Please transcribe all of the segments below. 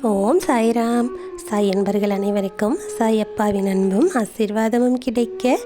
ஓம் சாய்ராம். சாய் என்பர்கள் அனைவருக்கும் சாயப்பாவின் அன்பும் ஆசீர்வாதமும் கிடைக்க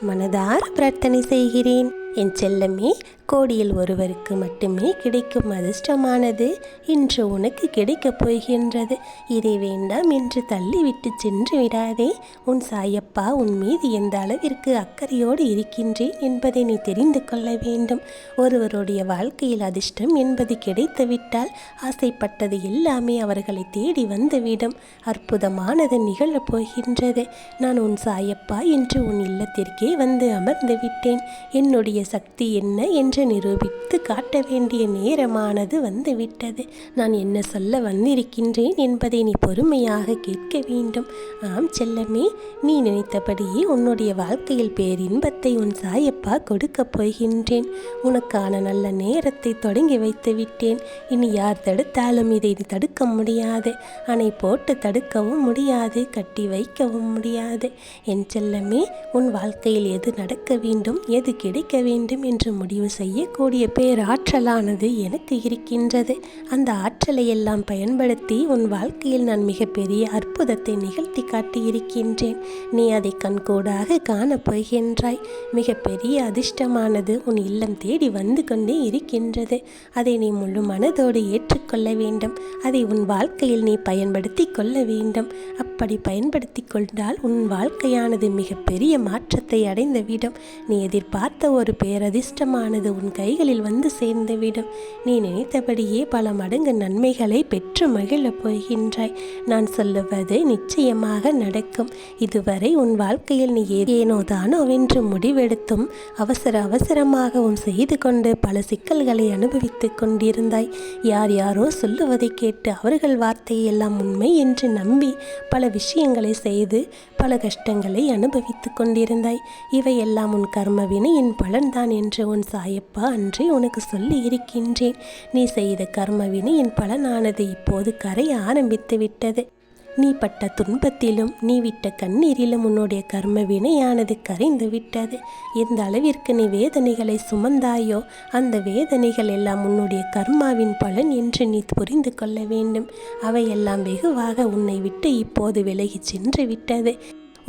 மனதார பிரார்த்தனை செய்கிறேன். என் செல்லமே, கோடியில் ஒருவருக்கு மட்டுமே கிடைக்கும் அதிர்ஷ்டமானது இன்று உனக்கு கிடைக்கப் போகின்றது. இதை வேண்டாம் என்று தள்ளிவிட்டு சென்று விடாதே. உன் சாயப்பா உன் மீது எந்த அளவிற்கு அக்கறையோடு இருக்கின்றேன் என்பதை நீ தெரிந்து கொள்ள வேண்டும். ஒருவருடைய வாழ்க்கையில் அதிர்ஷ்டம் என்பது கிடைத்துவிட்டால் ஆசைப்பட்டது எல்லாமே அவர்களை தேடி வந்துவிடும். அற்புதமானது நிகழப் போகின்றது. நான் உன் சாயப்பா என்று உன் இல்லத்திற்கே வந்து அமர்ந்து விட்டேன். என்னுடைய சக்தி என்ன என்று நிரூபித்து காட்ட வேண்டிய நேரமானது வந்துவிட்டது. நான் என்ன சொல்ல வந்திருக்கின்றேன் என்பதை நீ பொறுமையாக கேட்க வேண்டும். ஆம் செல்லமே, நீ நினைத்தபடியே உன்னுடைய வாழ்க்கையில் பேரின்பத்தை உன் சாயப்பா கொடுக்கப் போகின்றேன். உனக்கான நல்ல நேரத்தை தொடங்கி வைத்து விட்டேன். இனி யார் தடுத்தாலும் இதை தடுக்க முடியாது. அணை போட்டு தடுக்கவும் முடியாது, கட்டி வைக்கவும் முடியாது. என் செல்லமே, உன் வாழ்க்கையில் எது நடக்க வேண்டும், எது கிடைக்க வேண்டும் என்று முடிவு செய்யக்கூடிய பேராற்றலானது எனக்கு இருக்கின்றது. அந்த ஆற்றலை எல்லாம் பயன்படுத்தி உன் வாழ்க்கையில் நான் மிகப்பெரிய அற்புதத்தை நிகழ்த்தி காட்டியிருக்கின்றேன். நீ அதை கண்கூடாக காணப்போகின்றாய். மிகப்பெரிய அதிர்ஷ்டமானது உன் இல்லம் தேடி வந்து கொண்டே இருக்கின்றது. அதை நீ முழு மனதோடு ஏற்றுக்கொள்ள வேண்டும். அதை உன் வாழ்க்கையில் நீ பயன்படுத்தி கொள்ள வேண்டும். அப்படி பயன்படுத்தி கொண்டால் உன் வாழ்க்கையானது மிகப்பெரிய மாற்றத்தை அடைந்துவிடும். நீ எதிர்பார்த்த ஒரு பேரதிர்ஷ்டமானது உன் கைகளில் வந்து சேர்ந்துவிடும். நீ நினைத்தபடியே பல மடங்கு நன்மைகளை பெற்று மகிழப் போகின்றாய். நான் சொல்லுவது நிச்சயமாக நடக்கும். இதுவரை உன் வாழ்க்கையில் நீ ஏனோ தானோ வென்று முடிவெடுத்தும் அவசரமாகவும் செய்து கொண்டு பல சிக்கல்களை அனுபவித்துக் கொண்டிருந்தாய். யார் யாரோ சொல்லுவதை கேட்டு அவர்கள் வார்த்தையை எல்லாம் உண்மை என்று நம்பி பல விஷயங்களை செய்து பல கஷ்டங்களை அனுபவித்துக் கொண்டிருந்தாய். இவையெல்லாம் உன் கர்ம வினையின் பலன்தான் என்று உன் சாயப்பா அன்றே உனக்கு சொல்லி இருக்கின்றேன். நீ செய்த கர்ம வினையின் பலனானது இப்போது கரைய ஆரம்பித்து விட்டது. நீ பட்ட துன்பத்திலும் நீ விட்ட கண்ணீரிலும் உன்னுடைய கர்ம வினையானது கரைந்து விட்டது. எந்த அளவிற்கு நீ வேதனைகளை சுமந்தாயோ அந்த வேதனைகள் எல்லாம் உன்னுடைய கர்மாவின் பலன் என்று நீ புரிந்து கொள்ள வேண்டும். அவையெல்லாம் வெகுவாக உன்னை விட்டு இப்போது விலகி சென்று விட்டது.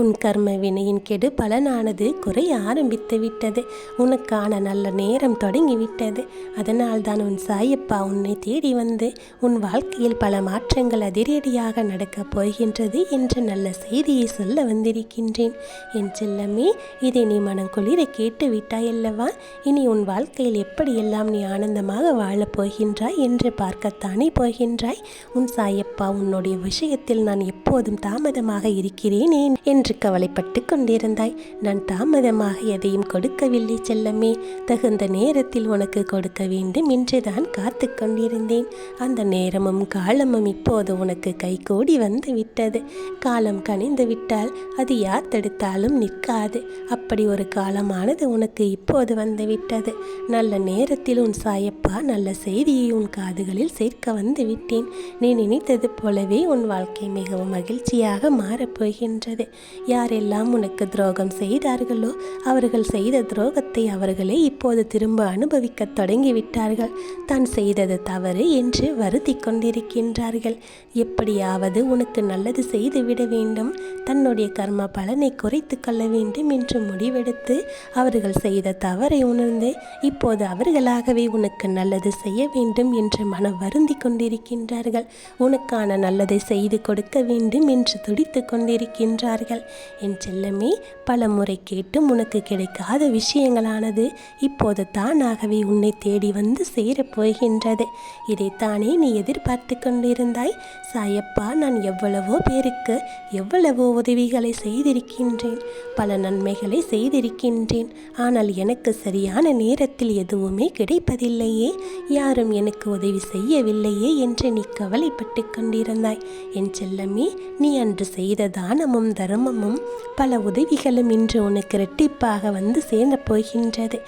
உன் கர்ம வினையின் கெடு பலனானது குறைய ஆரம்பித்து விட்டது. உனக்கான நல்ல நேரம் தொடங்கிவிட்டது. அதனால் தான் உன் சாயப்பா உன்னை தேடி வந்து உன் வாழ்க்கையில் பல மாற்றங்கள் அதிரடியாக நடக்கப் போகின்றது என்ற நல்ல செய்தியை சொல்ல வந்திருக்கின்றேன். என் செல்லமே, இதை நீ மனம் குளிர கேட்டு விட்டாயல்லவா? இனி உன் வாழ்க்கையில் எப்படியெல்லாம் நீ ஆனந்தமாக வாழப் போகின்றாய் என்று பார்க்கத்தானே போகின்றாய். உன் சாயப்பா உன்னுடைய விஷயத்தில் நான் எப்போதும் தாமதமாக இருக்கிறேனே என்று கவலைப்பட்டு கொண்டிருந்தாய். நான் தாமதமாக எதையும் கொடுக்கவில்லை செல்லமே. தகுந்த நேரத்தில் உனக்கு கொடுக்க வேண்டும் என்றுதான் காத்து கொண்டிருந்தேன். அந்த நேரமும் காலமும் இப்போது உனக்கு கைகூடி வந்து விட்டது. காலம் கனிந்து விட்டால் அது யார் தடுத்தாலும் நிற்காது. அப்படி ஒரு காலமானது உனக்கு இப்போது வந்து விட்டது. நல்ல நேரத்தில் உன் சாயப்பா நல்ல செய்தியை உன் காதுகளில் சேர்க்க வந்து விட்டேன். நீ நினைத்தது போலவே உன் வாழ்க்கை மிகவும் மகிழ்ச்சியாக மாறப்போகின்றது. யாரெல்லாம் உனக்கு துரோகம் செய்தார்களோ அவர்கள் செய்த துரோகத்தை அவர்களே இப்போது திரும்ப அனுபவிக்க தொடங்கிவிட்டார்கள். தான் செய்தது தவறு என்று வருத்தி கொண்டிருக்கின்றார்கள். எப்படியாவது உனக்கு நல்லது செய்துவிட வேண்டும், தன்னுடைய கர்ம பலனை குறைத்து கொள்ள வேண்டும் என்று முடிவெடுத்து அவர்கள் செய்த தவறை உணர்ந்து இப்போது அவர்களாகவே உனக்கு நல்லது செய்ய வேண்டும் என்று மனம் வருந்தி கொண்டிருக்கின்றார்கள். உனக்கான நல்லதை செய்து கொடுக்க வேண்டும் என்று துடித்து கொண்டிருக்கின்றார்கள். என் செல்லமே, பல முறை கேட்டும் உனக்கு கிடைக்காத விஷயங்களானது இப்போது தானாகவே உன்னை தேடி வந்து சேரப்போகின்றது. இதைத்தானே நீ எதிர்பார்த்து கொண்டிருந்தாய். சாயப்பா நான் எவ்வளவோ பேருக்கு எவ்வளவோ உதவிகளை செய்திருக்கின்றேன், பல நன்மைகளை செய்திருக்கின்றேன். ஆனால் எனக்கு சரியான நேரத்தில் எதுவுமே கிடைப்பதில்லையே, யாரும் எனக்கு உதவி செய்யவில்லையே என்று நீ கவலைப்பட்டு கொண்டிருந்தாய். என் செல்லமே, நீ அன்று செய்த தானமும் தர்மமும் பல உதவிகளும் இன்று உனக்கு இரட்டிப்பாக வந்து சேர்ந்து போகின்றது.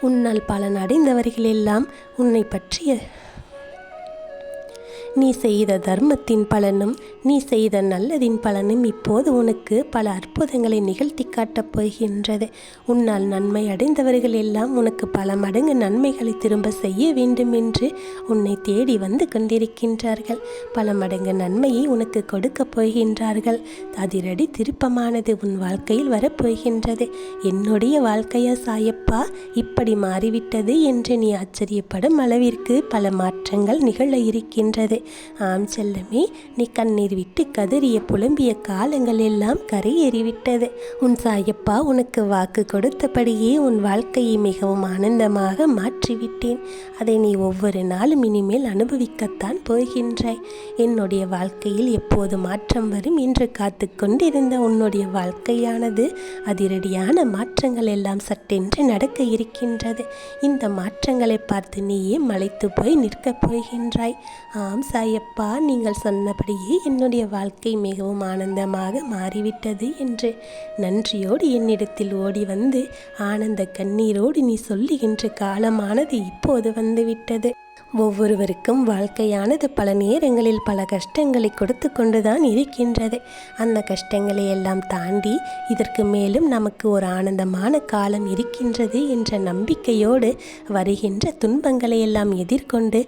உன்னால் பலன் அடைந்தவர்களெல்லாம் உன்னை பற்றிய நீ செய்த தர்மத்தின் பலனும் நீ செய்த நல்லதின் பலனும் இப்போது உனக்கு பல அற்புதங்களை நிகழ்த்தி காட்டப் போகின்றது. உன்னால் நன்மை அடைந்தவர்கள் எல்லாம் உனக்கு பல மடங்கு நன்மைகளை திரும்ப செய்ய வேண்டும் என்று உன்னை தேடி வந்து கொண்டிருக்கின்றார்கள். பல மடங்கு நன்மையை உனக்கு கொடுக்கப் போகின்றார்கள். அதிரடி திருப்பமானது உன் வாழ்க்கையில் வரப்போகின்றது. என்னுடைய வாழ்க்கையா சாயப்பா இப்படி மாறிவிட்டது என்று நீ ஆச்சரியப்படும் அளவிற்கு பல மாற்றங்கள் நிகழ இருக்கின்றது. ஆம் செல்லமே, நீ கண்ணீர் விட்டு கதறிய புலம்பிய காலங்கள் எல்லாம் கரையேறிவிட்டது. உன் சாயப்பா உனக்கு வாக்கு கொடுத்தபடியே உன் வாழ்க்கையை மிகவும் ஆனந்தமாக மாற்றிவிட்டேன். அதை நீ ஒவ்வொரு நாளும் இனிமேல் அனுபவிக்கத்தான் போகின்றாய். என்னுடைய வாழ்க்கையில் எப்போது மாற்றம் வரும் என்று காத்து கொண்டிருந்த உன்னுடைய வாழ்க்கையானது அதிரடியான மாற்றங்கள் எல்லாம் சட்டென்று நடக்க இருக்கின்றது. இந்த மாற்றங்களை பார்த்து நீயே மலைத்து போய் நிற்கப் போகின்றாய். ஆம் சாயப்பா, நீங்கள் சொன்னபடியே என்னுடைய வாழ்க்கை மிகவும் ஆனந்தமாக மாறிவிட்டது என்று நன்றியோடு என்னிடத்தில் ஓடி வந்து ஆனந்த கண்ணீரோடு நீ சொல்லுகின்ற காலமானது இப்போது வந்துவிட்டது. ஒவ்வொருவருக்கும் வாழ்க்கையானது பல நேரங்களில் பல கஷ்டங்களை கொடுத்து கொண்டுதான் இருக்கின்றது. அந்த கஷ்டங்களை எல்லாம் தாண்டி இதற்கு மேலும் நமக்கு ஒரு ஆனந்தமான காலம் இருக்கின்றது என்ற நம்பிக்கையோடு வருகின்ற துன்பங்களை எல்லாம் எதிர்கொண்டு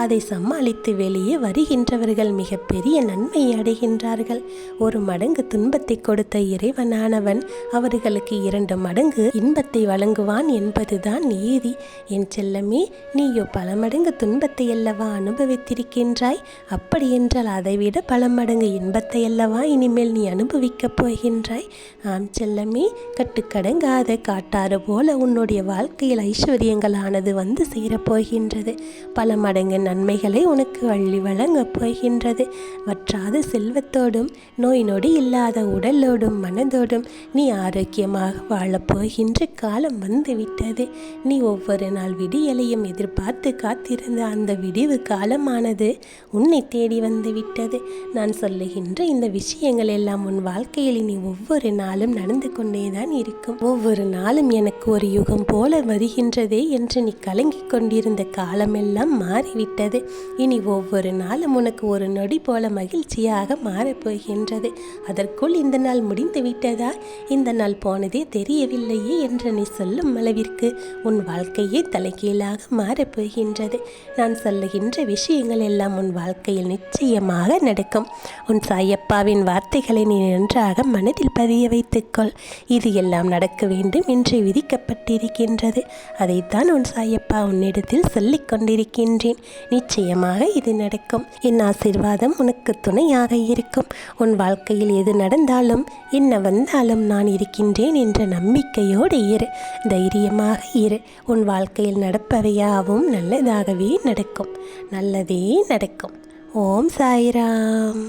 அதை சமாளித்து வெளியே வருகின்றவர்கள் மிகப்பெரிய நன்மையை அடைகின்றார்கள். ஒரு மடங்கு துன்பத்தை கொடுத்த இறைவனானவன் அவர்களுக்கு 2 மடங்கு இன்பத்தை வழங்குவான் என்பதுதான் நீதி. என் செல்லமே, நீயோ பல மடங்கு துன்பத்தை அல்லவா அனுபவித்திருக்கின்றாய். அப்படியென்றால் அதைவிட பல மடங்கு இன்பத்தை அல்லவா இனிமேல் நீ அனுபவிக்கப் போகின்றாய். ஆம் செல்லமே, கட்டுக்கடங்காத காட்டாறு போல உன்னுடைய வாழ்க்கையில் ஐஸ்வர்யங்களானது வந்து சேரப்போகின்றது. பல மடங்கு நன்மைகளை உனக்கு அள்ளி வழங்கப் போகின்றது. வற்றாத செல்வத்தோடும் நோய் நொடி இல்லாத உடலோடும் மனதோடும் நீ ஆரோக்கியமாக வாழப்போகின்ற காலம் வந்துவிட்டது. நீ ஒவ்வொரு நாள் விடியலையும் எதிர்பார்த்து காத்திருந்த அந்த விடிவு காலமானது உன்னை தேடி வந்துவிட்டது. நான் சொல்லுகின்ற இந்த விஷயங்கள் எல்லாம் உன் வாழ்க்கையில் நீ ஒவ்வொரு நாளும் நடந்து கொண்டேதான் இருக்கும். ஒவ்வொரு நாளும் எனக்கு ஒரு யுகம் போல வருகின்றதே என்று நீ கலங்கிக் கொண்டிருந்த காலமெல்லாம் மாறிவிட்டது. இனி ஒவ்வொரு நாளும் உனக்கு ஒரு நொடி போல மகிழ்ச்சியாக மாறப்போகின்றது. அதற்குள் இந்த நாள் முடிந்து விட்டதா, இந்த நாள் போனதே தெரியவில்லையே என்று நீ சொல்லும் அளவிற்கு உன் வாழ்க்கையே தலைகீழாக மாறப்போகின்றது. நான் சொல்லுகின்ற விஷயங்கள் எல்லாம் உன் வாழ்க்கையில் நிச்சயமாக நடக்கும். உன் சாயப்பாவின் வார்த்தைகளை நீ நன்றாக மனதில் பதிய வைத்துக்கொள். இது எல்லாம் நடக்க வேண்டும் என்று விதிக்கப்பட்டிருக்கின்றது. அதைத்தான் உன் சாயப்பா உன்னிடத்தில் சொல்லிக் கொண்டிருக்கின்றேன். நிச்சயமாக இது நடக்கும். என் ஆசீர்வாதம் உனக்கு துணையாக இருக்கும். உன் வாழ்க்கையில் எது நடந்தாலும் என்ன வந்தாலும் நான் இருக்கின்றேன் என்ற நம்பிக்கையோடு இரு. தைரியமாக இரு. உன் வாழ்க்கையில் நடப்பவையாவும் நல்லதாகவே நடக்கும். நல்லதே நடக்கும். ஓம் சாய்ராம்.